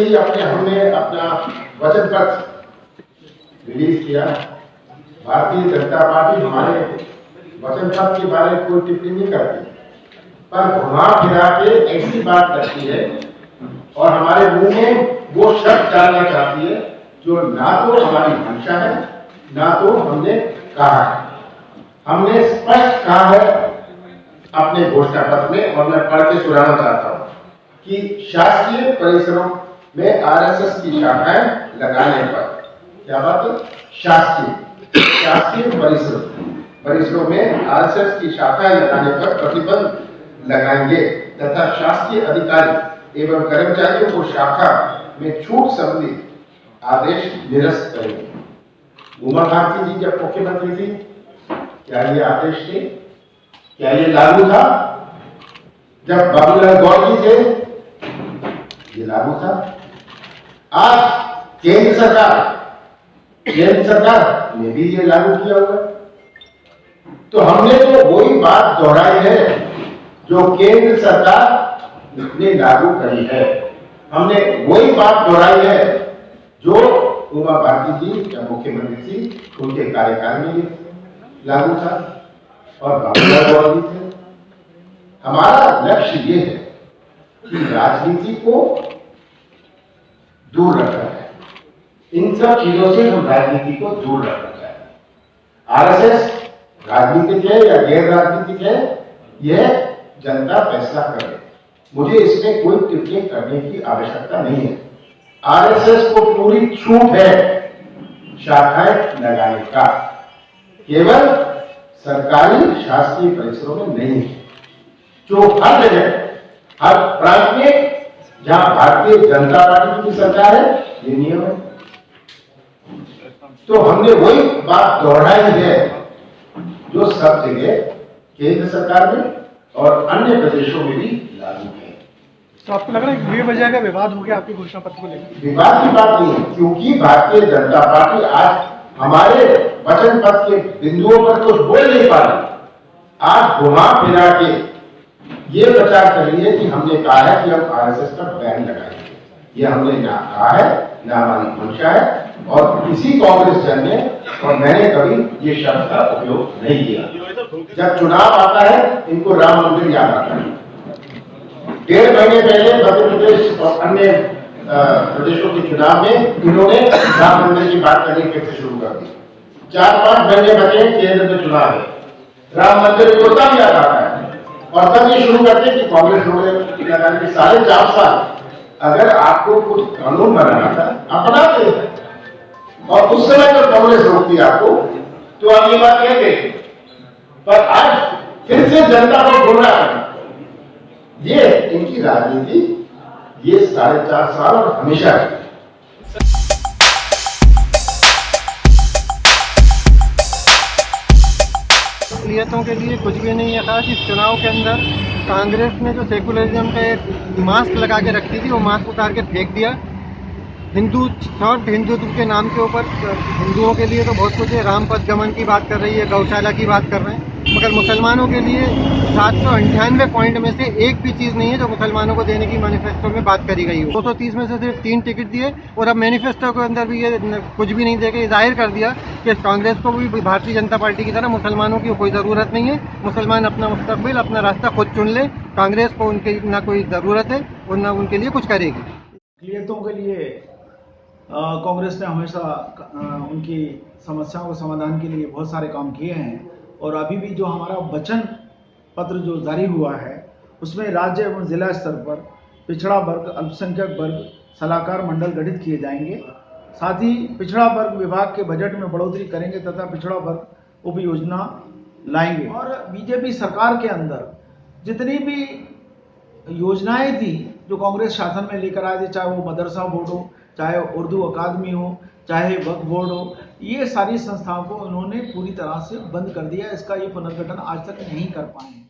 ही हमने अपना वचन पत्र रिलीज किया। भारतीय जनता पार्टी हमारे वचन पत्र के बारे में कोई टिप्पणी नहीं करती, पर घुमा फिरा के ऐसी बात करती है और हमारे मुंह में वो शब्द डालना चाहती है जो ना तो हमारी भाषा है ना तो हमने कहा है। हमने स्पष्ट कहा है अपने घोषणा पत्र में, और मैं पढ़ के सुनाना चाहता हूं कि शासकीय परिसरों में आरएसएस की शाखाएं लगाने पर, क्या बात है, शासकीय परिसरों में आरएसएस की शाखाएं लगाने पर प्रतिबंध लगाएंगे तथा शासकीय अधिकारी एवं कर्मचारियों को शाखा में छूट संबंधी आदेश निरस्त करेंगे। उमा भारती जी जब मुख्यमंत्री थी, क्या ये आदेश थे? क्या ये लागू था? जब बाबूलाल गौर जी थे, ये लागू था। आज केंद्र सरकार ने भी ये लागू किया हुआ। तो हमने तो वही बात दोहराई है जो केंद्र सरकार ने लागू करी है। हमने वही बात दोहराई है जो उमा भारती जी जब मुख्यमंत्री थी उनके कार्यकाल में लागू था और बाबूलाल गौर जी थे। हमारा लक्ष्य ये है कि राजनीति को दूर रखना है। इन सब चीजों से हम राजनीति को दूर रखना चाहते हैं। आरएसएस राजनीतिक है या गैर राजनीतिक है, यह जनता फैसला करे। मुझे इसमें कोई टिप्पणी करने की आवश्यकता नहीं है। आरएसएस को पूरी छूट है शाखाएं लगाने का, केवल सरकारी शासकीय परिसरों में नहीं है, जो हर जगह हर प्रांत में जहां भारतीय जनता पार्टी की सरकार है ये नियम है। तो हमने वही बात दोहराई है जो सब जगह केंद्र सरकार में और अन्य प्रदेशों में भी लागू है। तो आपको लग रहा है बेवजह का विवाद हो गया आपके घोषणा पत्र को लेकर? विवाद की बात नहीं है, क्योंकि भारतीय जनता पार्टी आज हमारे वचन पत्र के बिंदुओं पर कुछ बोल नहीं पा रही। आज घुमा फिरा के ये प्रचार कर रही है कि हमने कहा है कि हम आरएसएस का बैन लगाएंगे। ये हमने ना कहा है, ना हमारी मंशा है, और किसी कांग्रेस जन ने और मैंने कभी ये शब्द का उपयोग नहीं किया। जब चुनाव आता है इनको राम मंदिर याद आता है। 1.5 महीने पहले मध्य प्रदेश और अन्य प्रदेशों के चुनाव में इन्होंने राम मंदिर की बात करनी फिर से शुरू कर दी। 4-5 महीने बचे केंद्र में चुनाव है, राम मंदिर को तब याद आता है और तब ये शुरू करते कि कांग्रेस लोग लगाने के 4.5 साल अगर आपको कुछ कानून बनाना था आप बनाते हैं, और उस समय जब कांग्रेस रोकती आपको तो आप ये बात कहते, पर आज फिर से जनता को गुमराह करना, ये इनकी राजनीति, ये 4.5 साल और हमेशा है। असलियतों के लिए कुछ भी नहीं है खास। इस चुनाव के अंदर कांग्रेस ने जो सेकुलरिज्म का एक मास्क लगा के रखी थी वो मास्क उतार के फेंक दिया। हिंदुत्व के नाम के ऊपर हिंदुओं के लिए तो बहुत कुछ है, राम पथ गमन की बात कर रही है, गौशाला की बात कर रहे हैं, मगर मुसलमानों के लिए 798 पॉइंट में से एक भी चीज़ नहीं है जो मुसलमानों को देने की मैनिफेस्टो में बात करी गई हो। 230 में से सिर्फ 3 टिकट दिए और अब मैनिफेस्टो के अंदर भी ये कुछ भी नहीं देके जाहिर कर दिया कि कांग्रेस को भी भारतीय जनता पार्टी की तरह मुसलमानों की कोई ज़रूरत नहीं है। मुसलमान अपना मुस्तकबिल, अपना रास्ता खुद चुन ले, कांग्रेस को उनकी ना कोई ज़रूरत है और ना उनके लिए कुछ करेगी। अक़लियतों के लिए कांग्रेस ने हमेशा उनकी समस्याओं के समाधान के लिए बहुत सारे काम किए हैं, और अभी भी जो हमारा वचन पत्र जो जारी हुआ है उसमें राज्य एवं जिला स्तर पर पिछड़ा वर्ग, अल्पसंख्यक वर्ग सलाहकार मंडल गठित किए जाएंगे। साथ ही पिछड़ा वर्ग विभाग के बजट में बढ़ोतरी करेंगे तथा पिछड़ा वर्ग उप योजना लाएंगे। और बीजेपी सरकार के अंदर जितनी भी योजनाएं थी जो कांग्रेस शासन में लेकर आए थे, चाहे वो मदरसा बोर्ड हो, चाहे उर्दू अकादमी हो, चाहे वक्फ बोर्ड हो, ये सारी संस्थाओं को उन्होंने पूरी तरह से बंद कर दिया। इसका ये पुनर्गठन आज तक नहीं कर पाए हैं।